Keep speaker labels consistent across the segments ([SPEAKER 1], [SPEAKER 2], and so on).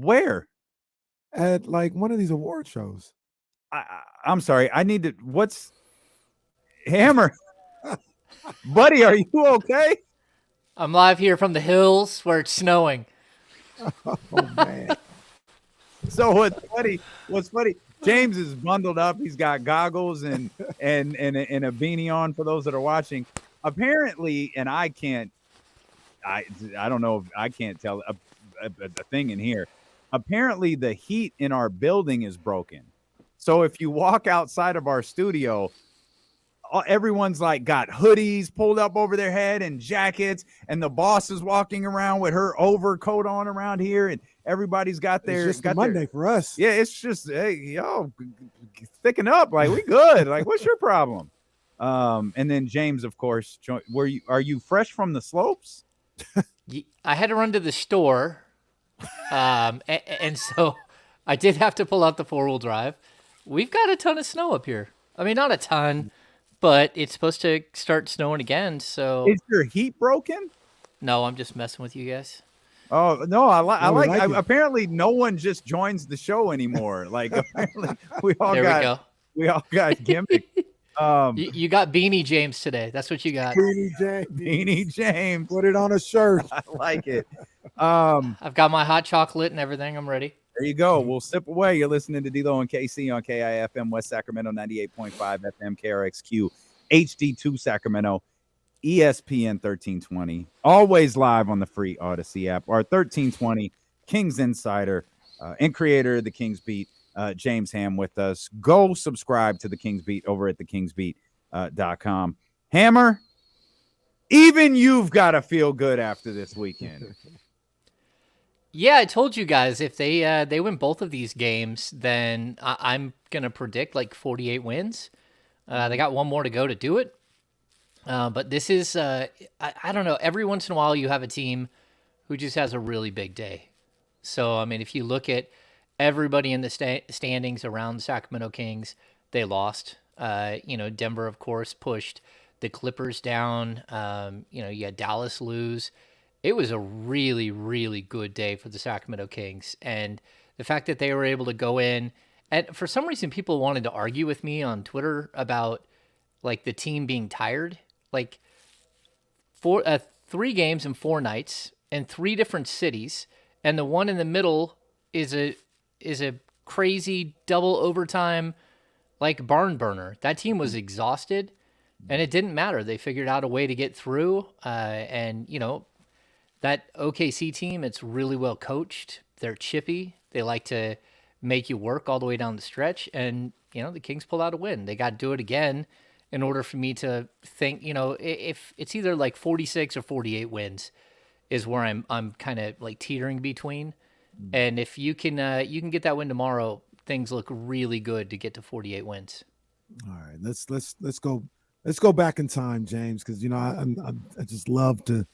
[SPEAKER 1] Where?
[SPEAKER 2] at like one of these award shows.
[SPEAKER 1] I'm sorry. I need to. What's Hammer, buddy? Are you okay?
[SPEAKER 3] I'm live here from the hills where it's snowing.
[SPEAKER 2] Oh man.
[SPEAKER 1] So what's funny? What's funny? James is bundled up. He's got goggles and a beanie on for those that are watching. Apparently, and I can't. I don't know if I can't tell a thing in here. Apparently, the heat in our building is broken. So if you walk outside of our studio, everyone's like got hoodies pulled up over their head and jackets, and the boss is walking around with her overcoat on around here, and everybody's got their
[SPEAKER 2] It's just Monday for us.
[SPEAKER 1] Yeah, it's just hey, yo, thicken up, like we good. Like, what's your problem? And then James, of course, are you fresh from the slopes?
[SPEAKER 3] I had to run to the store, and so I did have to pull out the 4-wheel drive. We've got a ton of snow up here. I mean, not a ton, but it's supposed to start snowing again. So
[SPEAKER 1] Is your heat broken?
[SPEAKER 3] no, I'm just messing with you guys.
[SPEAKER 1] Oh no, I like
[SPEAKER 2] it.
[SPEAKER 1] apparently no one just joins the show anymore. Like apparently we all got gimmick.
[SPEAKER 3] You got Beanie James today. That's what you got.
[SPEAKER 1] Beanie James.
[SPEAKER 2] Put it on a shirt.
[SPEAKER 1] I like it.
[SPEAKER 3] I've got my hot chocolate and everything. I'm ready.
[SPEAKER 1] There you go. We'll sip away. You're listening to D-Lo and KC on KIFM West Sacramento 98.5 FM KRXQ HD2 Sacramento ESPN 1320. Always live on the free Odyssey app. Our 1320 Kings Insider and creator of the Kings Beat, James Ham, with us. Go subscribe to the Kings Beat over at thekingsbeat.com. Hammer, even you've got to feel good after this weekend.
[SPEAKER 3] Yeah, I told you guys if they win both of these games, then I'm gonna predict like 48 wins. They got one more to go to do it, but this is I don't know. Every once in a while, you have a team who just has a really big day. So I mean, if you look at everybody in the standings around the Sacramento Kings, they lost. Denver, of course, pushed the Clippers down. You had Dallas lose. It was a really, really good day for the Sacramento Kings. And the fact that they were able to go in, and for some reason, people wanted to argue with me on Twitter about like the team being tired. Like 3 games in 4 nights in 3 different cities, and the one in the middle is a crazy double overtime like barn burner. That team was exhausted, and it didn't matter. They figured out a way to get through, that OKC team, it's really well coached. They're chippy. They like to make you work all the way down the stretch. And, the Kings pulled out a win. They got to do it again in order for me to think, if it's either like 46 or 48 wins is where I'm kind of like teetering between. And if you can get that win tomorrow, things look really good to get to 48 wins.
[SPEAKER 2] All right, let's go back in time, James, because I just love to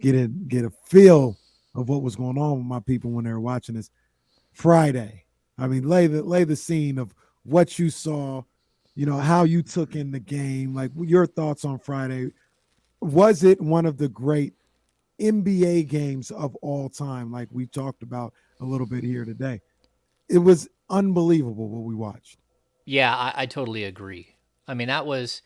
[SPEAKER 2] get a feel of what was going on with my people when they were watching this Friday. I mean, lay the scene of what you saw, how you took in the game, like your thoughts on Friday. Was it one of the great NBA games of all time, like we talked about a little bit here today? It was unbelievable what we watched.
[SPEAKER 3] Yeah, I totally agree. I mean, that was,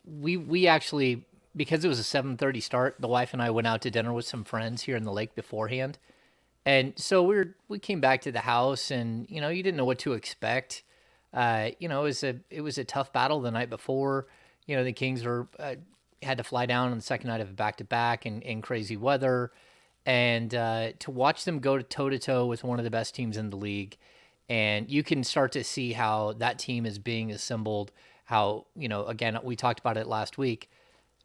[SPEAKER 3] we actually, because it was a 7:30 start, the wife and I went out to dinner with some friends here in the lake beforehand. And so we came back to the house, and you didn't know what to expect. It was a tough battle the night before. The Kings had to fly down on the second night of a back-to-back in crazy weather, and to watch them go toe-to-toe with one of the best teams in the league, and you can start to see how that team is being assembled. How again, we talked about it last week.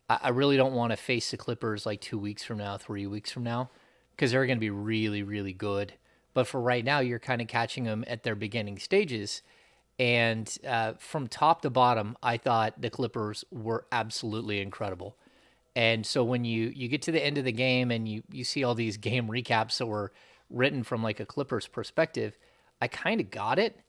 [SPEAKER 3] I really don't want to face the Clippers like 2 weeks from now, 3 weeks from now, because they're going to be really, really good. But for right now, you're kind of catching them at their beginning stages. And from top to bottom, I thought the Clippers were absolutely incredible. And so when you get to the end of the game and you see all these game recaps that were written from like a Clippers perspective, I kind of got it,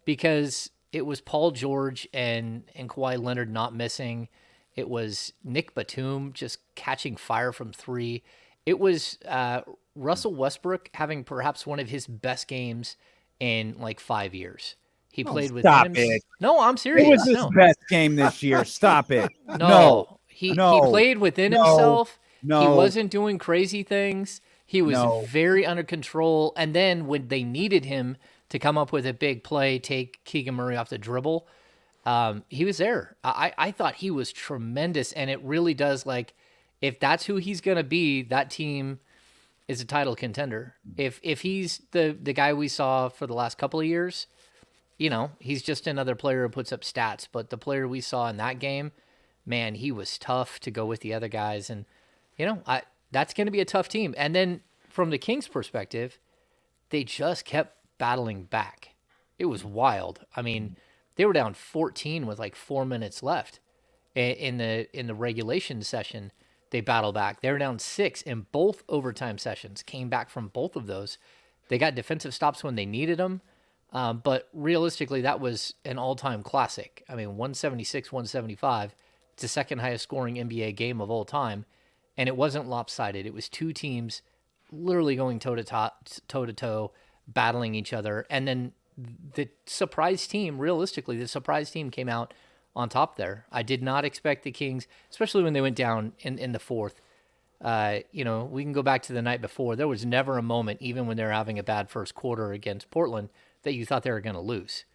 [SPEAKER 3] because it was Paul George and Kawhi Leonard not missing. It was Nick Batum just catching fire from 3. It was Russell Westbrook having perhaps one of his best games in like 5 years. He played within
[SPEAKER 1] Stop
[SPEAKER 3] him.
[SPEAKER 1] it.
[SPEAKER 3] No, I'm
[SPEAKER 1] It was
[SPEAKER 3] serious.
[SPEAKER 1] his
[SPEAKER 3] No,
[SPEAKER 1] best game this year. Stop it. No,
[SPEAKER 3] no. He
[SPEAKER 1] no,
[SPEAKER 3] played within
[SPEAKER 1] no,
[SPEAKER 3] himself. He
[SPEAKER 1] no,
[SPEAKER 3] wasn't doing crazy things. He was
[SPEAKER 1] no.
[SPEAKER 3] very under control. And then when they needed him to come up with a big play, take Keegan Murray off the dribble, he was there. I thought he was tremendous. And it really does, like, if that's who he's going to be, that team is a title contender. If he's the guy we saw for the last couple of years, he's just another player who puts up stats. But the player we saw in that game, man, he was tough to go with the other guys. And, that's going to be a tough team. And then from the Kings' perspective, they just kept battling back. It was wild. I mean, they were down 14 with like 4 minutes left in the regulation session. They battled back. They were down 6 in both overtime sessions. Came back from both of those. They got defensive stops when they needed them. But realistically, that was an all-time classic. I mean, 176, 175. It's the second highest scoring NBA game of all time. And it wasn't lopsided. It was two teams literally going toe-to-toe, battling each other. And then the surprise team, realistically, the surprise team came out on top there. I did not expect the Kings, especially when they went down in the fourth. We can go back to the night before. There was never a moment, even when they were having a bad first quarter against Portland, that you thought they were going to lose.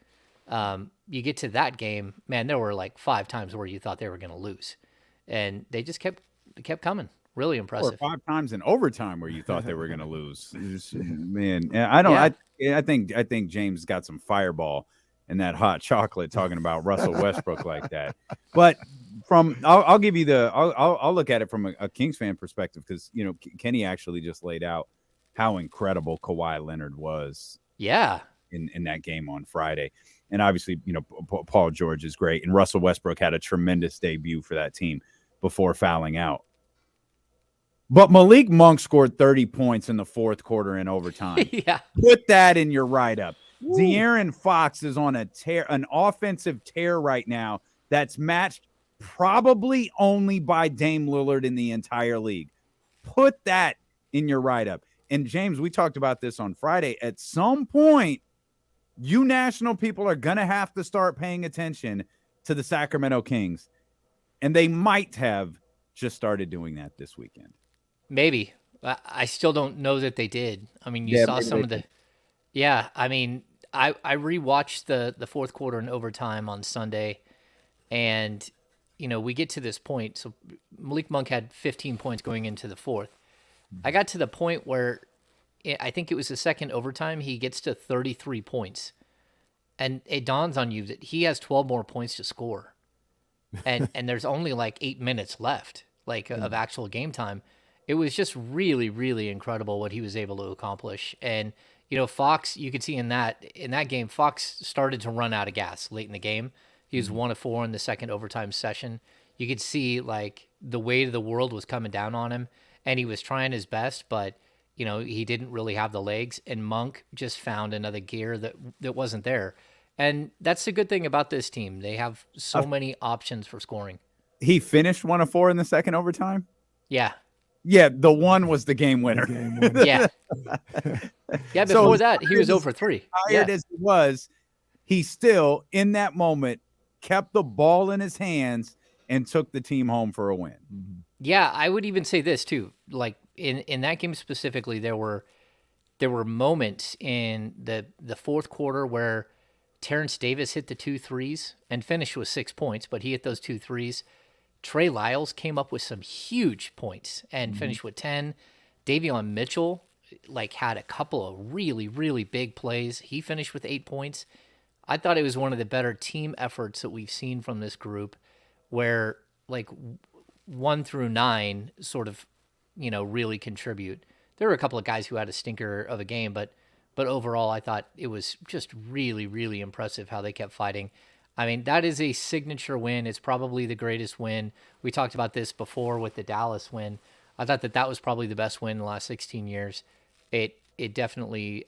[SPEAKER 3] You get to that game, man, there were like 5 times where you thought they were going to lose. And they just kept coming. Really impressive.
[SPEAKER 1] Or 5 times in overtime where you thought they were going to lose. Man, I don't. Yeah. I think James got some fireball in that hot chocolate talking about Russell Westbrook like that. But I'll give you I'll look at it from a Kings fan perspective because Kenny actually just laid out how incredible Kawhi Leonard was.
[SPEAKER 3] Yeah.
[SPEAKER 1] In that game on Friday. And obviously, Paul George is great. And Russell Westbrook had a tremendous debut for that team before fouling out. But Malik Monk scored 30 points in the fourth quarter in overtime.
[SPEAKER 3] Yeah.
[SPEAKER 1] Put that in your write-up. De'Aaron Fox is on an offensive tear right now that's matched probably only by Dame Lillard in the entire league. Put that in your write-up. And James, we talked about this on Friday. At some point, you national people are going to have to start paying attention to the Sacramento Kings. And they might have just started doing that this weekend.
[SPEAKER 3] Maybe. I still don't know that they did. I mean, you saw some of the... Yeah, I mean, I rewatched the fourth quarter in overtime on Sunday, and, we get to this point. So Malik Monk had 15 points going into the fourth. I got to the point where I think it was the second overtime, he gets to 33 points. And it dawns on you that he has 12 more points to score. And there's only like 8 minutes left, of actual game time. It was just really, really incredible what he was able to accomplish. And, Fox, you could see in that game, Fox started to run out of gas late in the game. He was 1 of 4 in the second overtime session. You could see the weight of the world was coming down on him, and he was trying his best, but he didn't really have the legs. And Monk just found another gear that wasn't there. And that's the good thing about this team. They have so many options for scoring.
[SPEAKER 1] He finished 1 of 4 in the second overtime?
[SPEAKER 3] Yeah.
[SPEAKER 1] Yeah, the one was the game winner.
[SPEAKER 3] Yeah. Yeah, before that, he was 0 for 3.
[SPEAKER 1] Tired as he was, he still, in that moment, kept the ball in his hands and took the team home for a win.
[SPEAKER 3] Yeah, I would even say this, too. In that game specifically, there were moments in the fourth quarter where Terrence Davis hit the 2 threes and finished with 6 points, but he hit those 2 threes. Trey Lyles came up with some huge points and finished with 10. Davion Mitchell had a couple of really, really big plays. He finished with 8 points. I thought it was one of the better team efforts that we've seen from this group where 1 through 9 sort of, really contribute. There were a couple of guys who had a stinker of a game, but overall I thought it was just really, really impressive how they kept fighting. I mean, that is a signature win. It's probably the greatest win. We talked about this before with the Dallas win. I thought that was probably the best win in the last 16 years. It definitely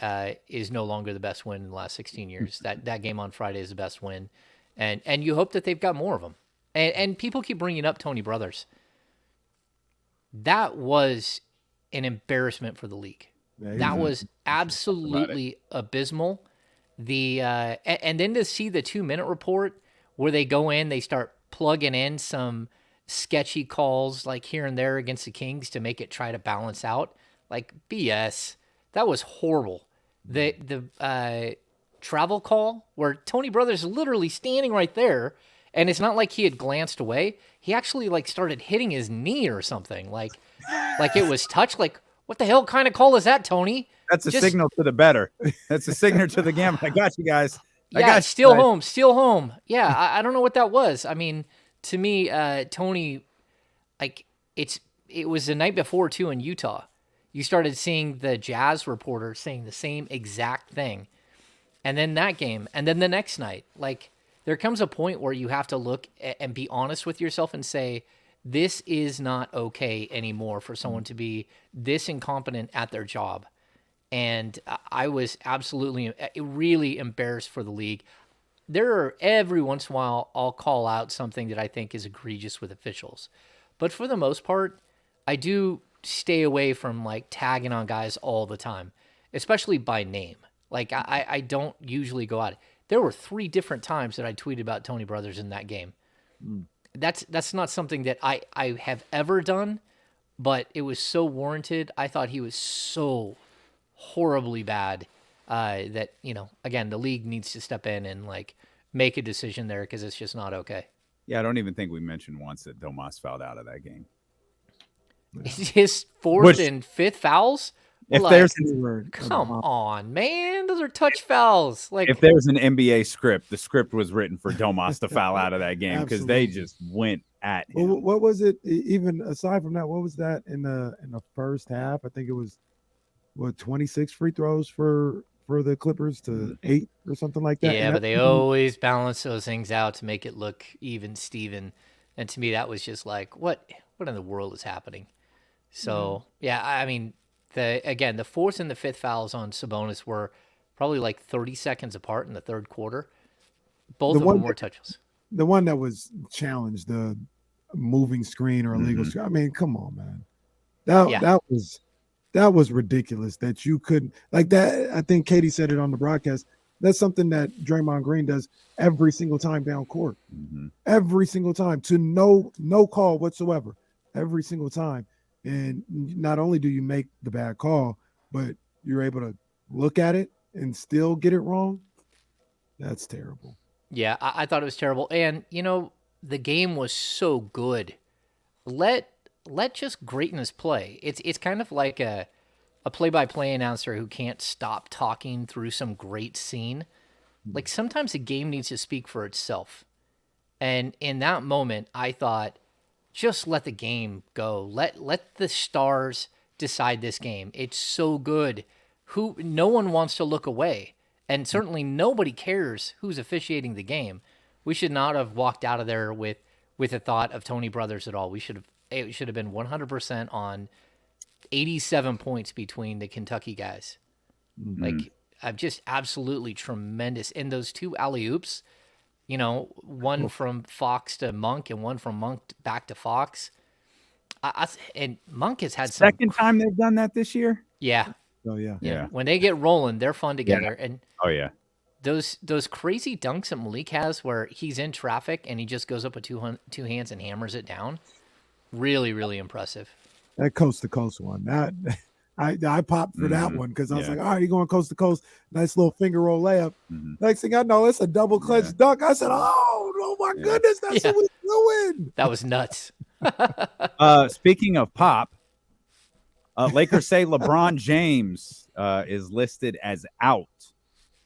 [SPEAKER 3] is no longer the best win in the last 16 years. That game on Friday is the best win. And you hope that they've got more of them. And people keep bringing up Tony Brothers. That was an embarrassment for the league. That was absolutely abysmal. And then to see the 2-minute report where they go in, they start plugging in some sketchy calls like here and there against the Kings to make it try to balance out. Like BS. That was horrible. The travel call where Tony Brothers is literally standing right there, and it's not like he had glanced away. He actually like started hitting his knee or something. Like it was touch. Like, what the hell kind of call is that, Tony?
[SPEAKER 1] That's a signal to the better. That's a signal to the gamble. I got you guys.
[SPEAKER 3] Steal home. Yeah, I don't know what that was. I mean, to me, Tony, like it was the night before too in Utah. You started seeing the Jazz reporter saying the same exact thing, and then that game, and then the next night. Like, there comes a point where you have to look and be honest with yourself and say, this is not okay anymore for someone to be this incompetent at their job. And I was absolutely, really embarrassed for the league. Every once in a while, I'll call out something that I think is egregious with officials. But for the most part, I do stay away from like tagging on guys all the time, especially by name. Like I don't usually go out. There were 3 different times that I tweeted about Tony Brothers in that game. That's not something that I have ever done, but it was so warranted. I thought he was so horribly bad that, again, the league needs to step in and like make a decision there because it's just not okay.
[SPEAKER 1] Yeah, I don't even think we mentioned once that Domas fouled out of that game.
[SPEAKER 3] His 4th and 5th fouls?
[SPEAKER 1] If
[SPEAKER 3] like,
[SPEAKER 1] there's
[SPEAKER 3] come on, man, those are touch fouls. Like,
[SPEAKER 1] if there's an NBA script, the script was written for Domas to foul out of that game because they just went at him.
[SPEAKER 2] Well, what was it? Even aside from that, what was that in the first half? I think it was 26 free throws for the Clippers to 8 or something like that.
[SPEAKER 3] Yeah, but they always balance those things out to make it look even, Steven. And to me, that was just like, what in the world is happening? So yeah, I mean. The 4th and the 5th fouls on Sabonis were probably like 30 seconds apart in the third quarter. Both of them were touches.
[SPEAKER 2] The one that was challenged, the moving screen or illegal screen. I mean, come on, man. That was ridiculous that you couldn't like that. I think Katie said it on the broadcast. That's something that Draymond Green does every single time down court. Every single time to no call whatsoever. Every single time. And not only do you make the bad call, but you're able to look at it and still get it wrong. That's terrible.
[SPEAKER 3] Yeah, I thought it was terrible. And, the game was so good. Let just greatness play. It's kind of like a play-by-play announcer who can't stop talking through some great scene. Like, sometimes the game needs to speak for itself. And in that moment, I thought, just let the game go. Let the stars decide this game. It's so good. No one wants to look away. And certainly nobody cares who's officiating the game. We should not have walked out of there with a thought of Tony Brothers at all. It should have been 100% on 87 points between the Kentucky guys. Like, just absolutely tremendous. And those 2 alley-oops, one from Fox to Monk and one from Monk back to Fox. And Monk has had
[SPEAKER 1] second time they've done that this year.
[SPEAKER 3] Yeah.
[SPEAKER 2] Oh yeah.
[SPEAKER 3] When they get rolling, they're fun together.
[SPEAKER 1] Yeah.
[SPEAKER 3] And
[SPEAKER 1] those
[SPEAKER 3] crazy dunks that Malik has where he's in traffic and he just goes up with two hands and hammers it down. Really, really impressive.
[SPEAKER 2] That coast to coast one. That I popped for that one because I was like, all right, you're going coast to coast. Nice little finger roll layup. Next thing I know, it's a double clutch dunk. I said, oh my goodness, that's what we're doing.
[SPEAKER 3] That was nuts.
[SPEAKER 1] Speaking of pop, Lakers say LeBron James is listed as out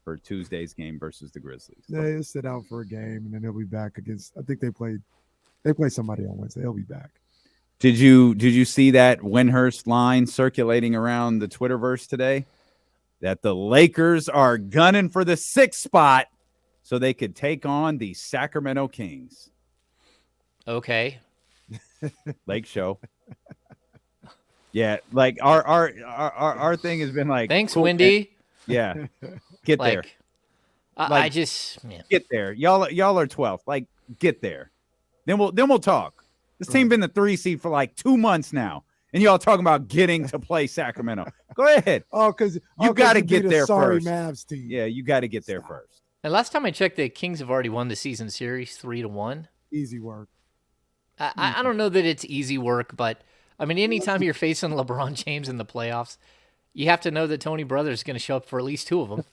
[SPEAKER 1] for Tuesday's game versus the Grizzlies.
[SPEAKER 2] Yeah, he'll sit out for a game and then he'll be back against. I think they play somebody on Wednesday. He'll be back.
[SPEAKER 1] Did you see that Windhurst line circulating around the Twitterverse today? That the Lakers are gunning for the 6th spot so they could take on the Sacramento Kings.
[SPEAKER 3] Okay.
[SPEAKER 1] Lake Show. Yeah, like our thing has been like,
[SPEAKER 3] thanks, cool, Wendy.
[SPEAKER 1] Yeah, get there.
[SPEAKER 3] I just
[SPEAKER 1] get there. Y'all are 12th. Like, get there. Then we'll talk. This team been the 3 seed for like 2 months now, and y'all talking about getting to play Sacramento. Go ahead.
[SPEAKER 2] Because
[SPEAKER 1] You got to get there
[SPEAKER 2] sorry
[SPEAKER 1] first.
[SPEAKER 2] Mavs team.
[SPEAKER 1] Yeah, you got to get there
[SPEAKER 2] Stop.
[SPEAKER 1] first.
[SPEAKER 3] And last time I checked, the Kings have already won the season series 3-1.
[SPEAKER 2] Easy work.
[SPEAKER 3] I don't know that it's easy work, but I mean, anytime you're facing LeBron James in the playoffs, you have to know that Tony Brothers is going to show up for at least two of them.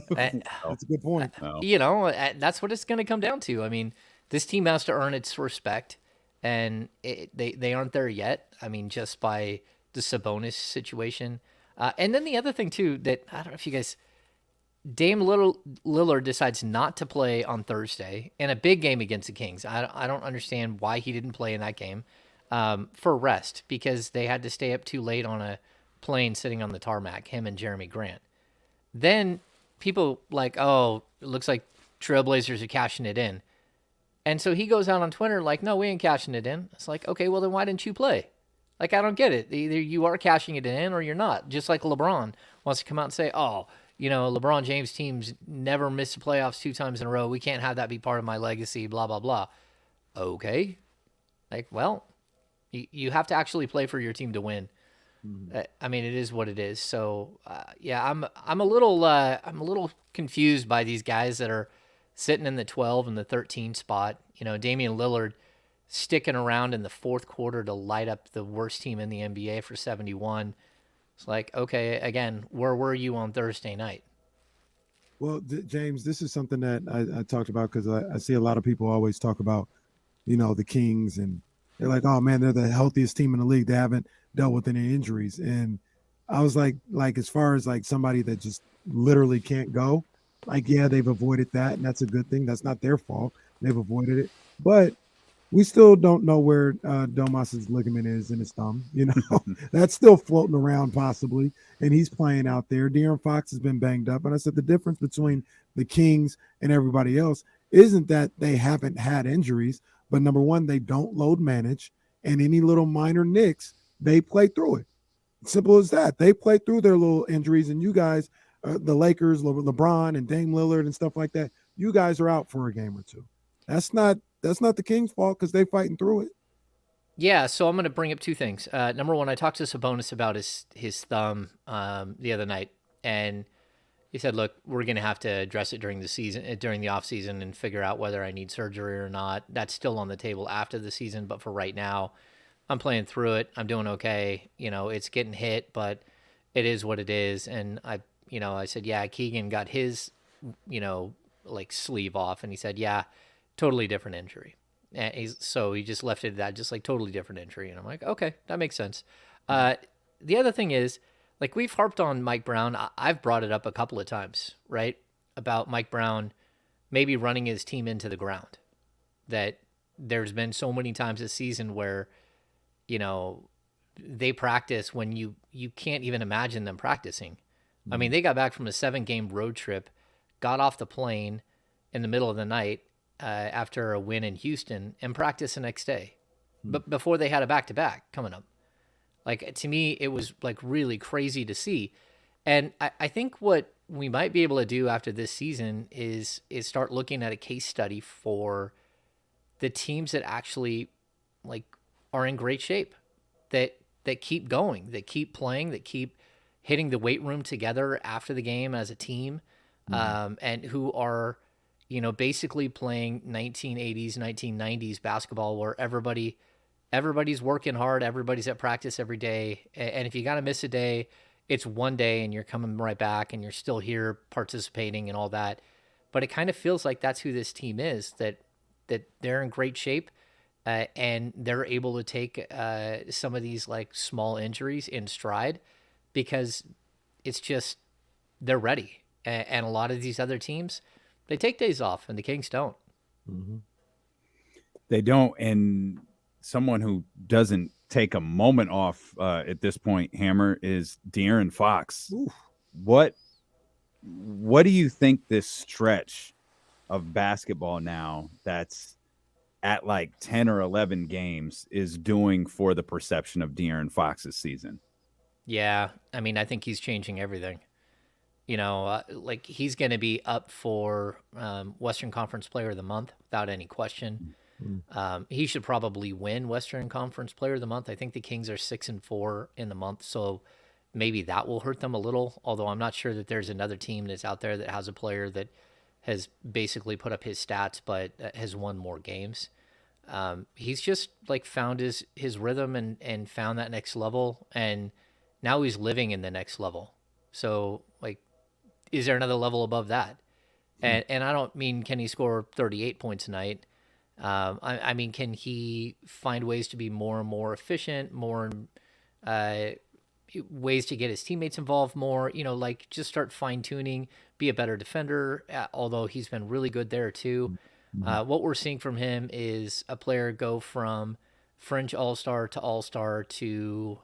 [SPEAKER 2] That's a good point.
[SPEAKER 3] That's what it's going to come down to. I mean, this team has to earn its respect, and they aren't there yet. I mean, just by the Sabonis situation. And then the other thing, too, that I don't know if you guys... Dame Lillard decides not to play on Thursday in a big game against the Kings. I don't understand why he didn't play in that game for rest, because they had to stay up too late on a plane sitting on the tarmac, him and Jeremy Grant. Then people like, oh, it looks like Trailblazers are cashing it in. And so he goes out on Twitter like, no, we ain't cashing it in. It's like, okay, well then why didn't you play? Like, I don't get it. Either you are cashing it in or you're not. Just like LeBron wants to come out and say, oh, LeBron James teams never missed the playoffs 2 times in a row. We can't have that be part of my legacy, blah, blah, blah. Okay. Like, well, you have to actually play for your team to win. I mean, it is what it is. So, yeah, I'm a little confused by these guys that are sitting in the 12 and the 13 spot. Damian Lillard sticking around in the fourth quarter to light up the worst team in the NBA for 71. It's like, okay, again, where were you on Thursday night?
[SPEAKER 2] Well, James, this is something that I talked about because I see a lot of people always talk about, the Kings, and they're like, oh man, they're the healthiest team in the league. They haven't dealt with any injuries. And I was like as far as like somebody that just literally can't go, like, yeah, they've avoided that. And that's a good thing. That's not their fault. They've avoided it. But we still don't know where Domas's ligament is in his thumb. That's still floating around possibly, and he's playing out there. De'Aaron Fox has been banged up, and I said the difference between the Kings and everybody else isn't that they haven't had injuries, but number one, they don't load manage, and any little minor nicks, they play through it. Simple as that. They play through their little injuries, and you guys, the Lakers, LeBron and Dame Lillard and stuff like that, you guys are out for a game or two. That's not the Kings' fault because they're fighting through it.
[SPEAKER 3] Yeah, so I'm going to bring up 2 things. Number one, I talked to Sabonis about his thumb the other night, and he said, "Look, we're going to have to address it during the off season, and figure out whether I need surgery or not. That's still on the table after the season, but for right now, I'm playing through it. I'm doing okay. It's getting hit, but it is what it is." And I said, "Yeah, Keegan got his, like sleeve off," and he said, "Yeah, totally different injury." And so he just left it at that, just like totally different injury. And I'm like, okay, that makes sense. The other thing is, like, we've harped on Mike Brown. I've brought it up a couple of times, right? About Mike Brown maybe running his team into the ground. That there's been so many times this season where, they practice when you can't even imagine them practicing. I mean, they got back from a 7-game road trip, got off the plane in the middle of the night, after a win in Houston, and practice the next day, but before they had a back-to-back coming up. Like, to me, it was like really crazy to see. And I think what we might be able to do after this season is start looking at a case study for the teams that actually like are in great shape, that keep going, that keep playing, that keep hitting the weight room together after the game as a team, and who are basically playing 1980s, 1990s basketball where everybody's working hard, everybody's at practice every day. And if you got to miss a day, it's one day and you're coming right back and you're still here participating and all that. But it kind of feels like that's who this team is, that they're in great shape, and they're able to take some of these like small injuries in stride, because it's just, they're ready. And a lot of these other teams, they take days off, and the Kings don't.
[SPEAKER 2] Mm-hmm.
[SPEAKER 1] They don't, and someone who doesn't take a moment off at this point, Hammer, is De'Aaron Fox.
[SPEAKER 2] Oof.
[SPEAKER 1] What do you think this stretch of basketball now that's at like 10 or 11 games is doing for the perception of De'Aaron Fox's season?
[SPEAKER 3] Yeah, I mean, I think he's changing everything. Like, he's going to be up for Western Conference Player of the Month without any question. He should probably win Western Conference Player of the Month. I think the Kings are 6-4 in the month, so maybe that will hurt them a little. Although I'm not sure that there's another team that's out there that has a player that has basically put up his stats but has won more games. He's just like found his rhythm and found that next level, and now he's living in the next level. So like, is there another level above that? And I don't mean can he score 38 points a night. I mean, can he find ways to be more and more efficient, more uh, ways to get his teammates involved more? Like just start fine tuning, be a better defender. Although he's been really good there too. What we're seeing from him is a player go from fringe all-star to,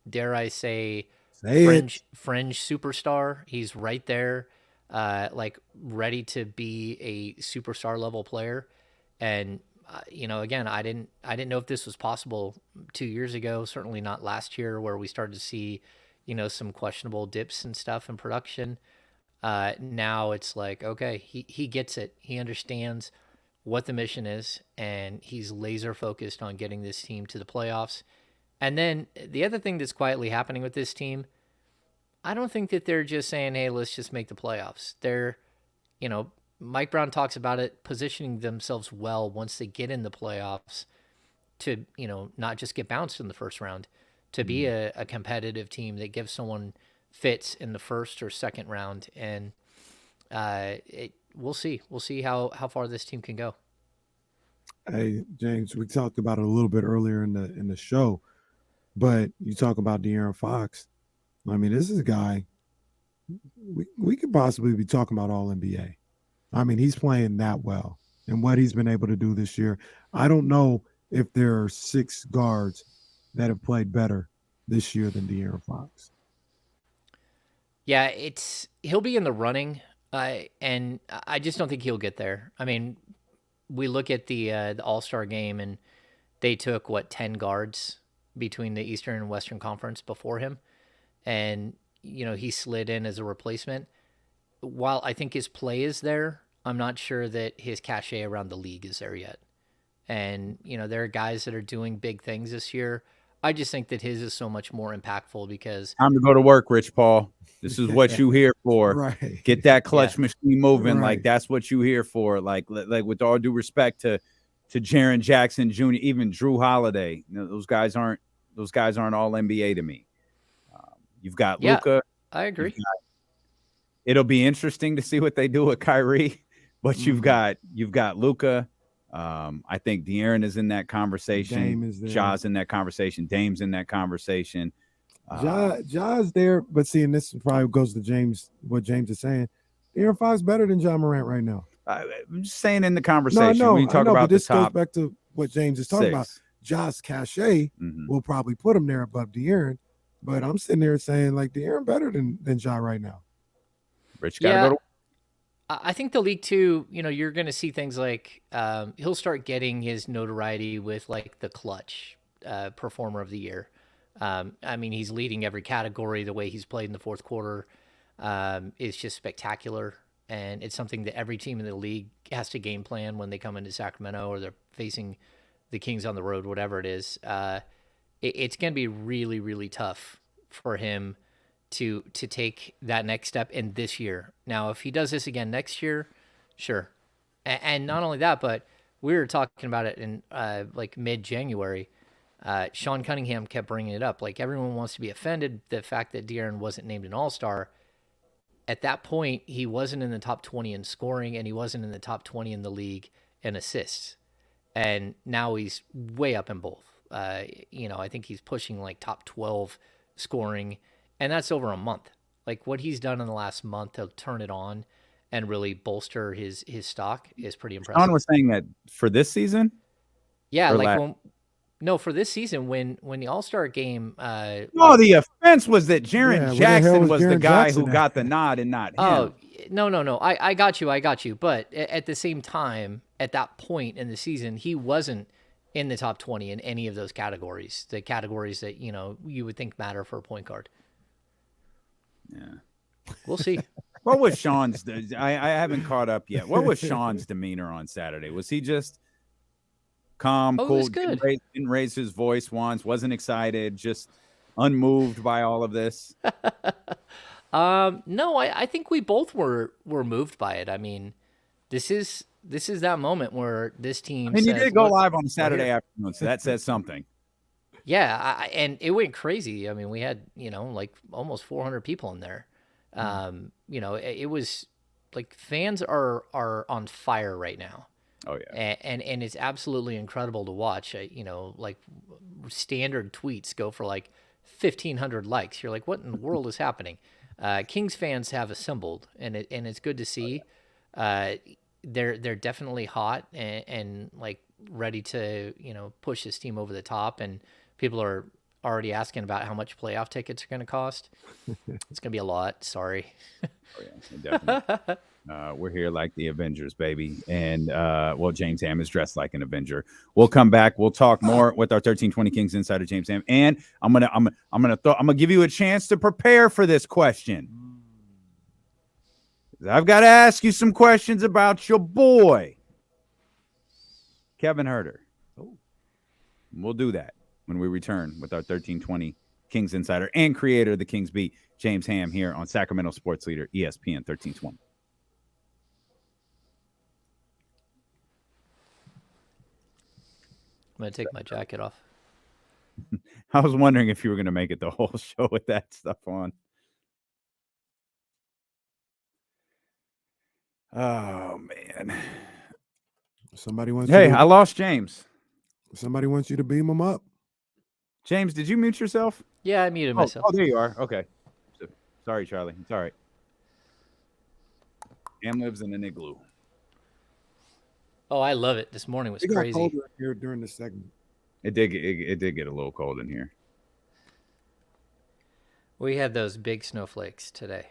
[SPEAKER 3] dare I say,
[SPEAKER 2] Say it.
[SPEAKER 3] fringe superstar. He's right there, like ready to be a superstar level player. And again, I didn't know if this was possible 2 years ago. Certainly not last year, where we started to see, some questionable dips and stuff in production. Now it's like, okay, he gets it. He understands what the mission is, and he's laser focused on getting this team to the playoffs. And then the other thing that's quietly happening with this team, I don't think that they're just saying, hey, let's just make the playoffs. They're, Mike Brown talks about it, positioning themselves well once they get in the playoffs to, not just get bounced in the first round, to be a competitive team that gives someone fits in the first or second round. And we'll see. We'll see how far this team can go.
[SPEAKER 2] Hey, James, we talked about it a little bit earlier in the show, but you talk about De'Aaron Fox. I mean, this is a guy we could possibly be talking about all NBA. I mean, he's playing that well, and what he's been able to do this year. I don't know if there are 6 guards that have played better this year than De'Aaron Fox.
[SPEAKER 3] Yeah, he'll be in the running, and I just don't think he'll get there. I mean, we look at the All-Star game, and they took 10 guards between the Eastern and Western Conference before him, and he slid in as a replacement. While I think his play is there, I'm not sure that his cachet around the league is there yet. And there are guys that are doing big things this year. I just think that his is so much more impactfful because
[SPEAKER 1] Time to go to work, Rich Paul. This is what you here for.
[SPEAKER 2] Right.
[SPEAKER 1] Get that clutch machine moving.
[SPEAKER 2] Right.
[SPEAKER 1] Like that's what you here for. Like with all due respect to Jaren Jackson Jr., even Drew Holiday. Those guys aren't all NBA to me. You've got Luka.
[SPEAKER 3] I agree.
[SPEAKER 1] It'll be interesting to see what they do with Kyrie, but you've got Luka. I think De'Aaron is in that conversation.
[SPEAKER 2] Dame is there.
[SPEAKER 1] Ja's in that conversation. Dame's in that conversation.
[SPEAKER 2] Ja's there, but see, and this probably goes to James, what James is saying. De'Aaron Fox better than Ja Morant right now.
[SPEAKER 1] I'm just saying in the conversation.
[SPEAKER 2] No,
[SPEAKER 1] when you talk about
[SPEAKER 2] but this
[SPEAKER 1] the top
[SPEAKER 2] goes back to what James is talking about. Ja's cachet will probably put him there above De'Aaron, but I'm sitting there saying like De'Aaron better than Ja right now.
[SPEAKER 1] Rich gotta go to.
[SPEAKER 3] I think the league too, you're going to see things like he'll start getting his notoriety with like the clutch performer of the year. I mean, he's leading every category. The way he's played in the fourth quarter is just spectacular. And it's something that every team in the league has to game plan when they come into Sacramento or they're facing the Kings on the road, whatever it is. It's going to be really, really tough for him to take that next step in this year. Now, if he does this again next year, sure. And not only that, but we were talking about it in like mid-January. Sean Cunningham kept bringing it up. Like everyone wants to be offended the fact that De'Aaron wasn't named an All-Star. At that point, he wasn't in the top 20 in scoring, and he wasn't in the top 20 in the league in assists. And now he's way up in both. I think he's pushing like top 12 scoring, and that's over a month. Like what he's done in the last month to turn it on and really bolster his stock is pretty impressive.
[SPEAKER 1] Sean was saying that for this season?
[SPEAKER 3] Yeah, like for this season when the All-Star game
[SPEAKER 1] the offense was that Jaren Jackson was the guy
[SPEAKER 2] Jackson
[SPEAKER 1] who got the nod and not him.
[SPEAKER 3] Oh, no. I got you. But at the same time, at that point in the season, he wasn't in the top 20 in any of those categories, the categories that, you would think matter for a point guard.
[SPEAKER 1] Yeah.
[SPEAKER 3] We'll see.
[SPEAKER 1] What was Sean's? I haven't caught up yet. What was Sean's demeanor on Saturday? Was he just calm,
[SPEAKER 3] Oh, it
[SPEAKER 1] cool.
[SPEAKER 3] was good.
[SPEAKER 1] Didn't raise his voice once. Wasn't excited. Just unmoved by all of this.
[SPEAKER 3] No, I think we both were moved by it. I mean, this is that moment where this
[SPEAKER 1] I
[SPEAKER 3] team
[SPEAKER 1] mean, you
[SPEAKER 3] says,
[SPEAKER 1] did go
[SPEAKER 3] "Look,
[SPEAKER 1] live on a
[SPEAKER 3] we're
[SPEAKER 1] Saturday
[SPEAKER 3] here."
[SPEAKER 1] afternoon, so that says something.
[SPEAKER 3] Yeah, and it went crazy. I mean, we had, like almost 400 people in there. It was like fans are on fire right now.
[SPEAKER 1] Oh yeah.
[SPEAKER 3] And it's absolutely incredible to watch. Like standard tweets go for like 1,500 likes. You're like, what in the world is happening? Kings fans have assembled, and it's good to see. They're definitely hot and like ready to push this team over the top, and people are already asking about how much playoff tickets are going to cost. It's going to be a lot. Sorry.
[SPEAKER 1] Oh yeah, definitely. We're here like the Avengers, baby. And James Ham is dressed like an Avenger. We'll come back. We'll talk more with our 1320 Kings insider James Ham. And I'm gonna give you a chance to prepare for this question. I've got to ask you some questions about your boy, Kevin Huerter. We'll do that when we return with our 1320 Kings insider and creator of the Kings Beat, James Ham, here on Sacramento Sports Leader ESPN 1320.
[SPEAKER 3] I'm going to take my jacket off.
[SPEAKER 1] I was wondering if you were going to make it the whole show with that stuff on. Oh, man.
[SPEAKER 2] Somebody wants
[SPEAKER 1] Hey,
[SPEAKER 2] you to,
[SPEAKER 1] I lost James.
[SPEAKER 2] somebody wants you to beam him up.
[SPEAKER 1] James, did you mute yourself?
[SPEAKER 3] Yeah, I muted myself.
[SPEAKER 1] Oh, there you are. Okay. Sorry, Charlie. It's all right. Ham lives in an igloo.
[SPEAKER 3] Oh, I love it. This morning was
[SPEAKER 2] It got
[SPEAKER 3] crazy.
[SPEAKER 2] colder here during the segment.
[SPEAKER 1] It did get a little cold in here.
[SPEAKER 3] We had those big snowflakes today.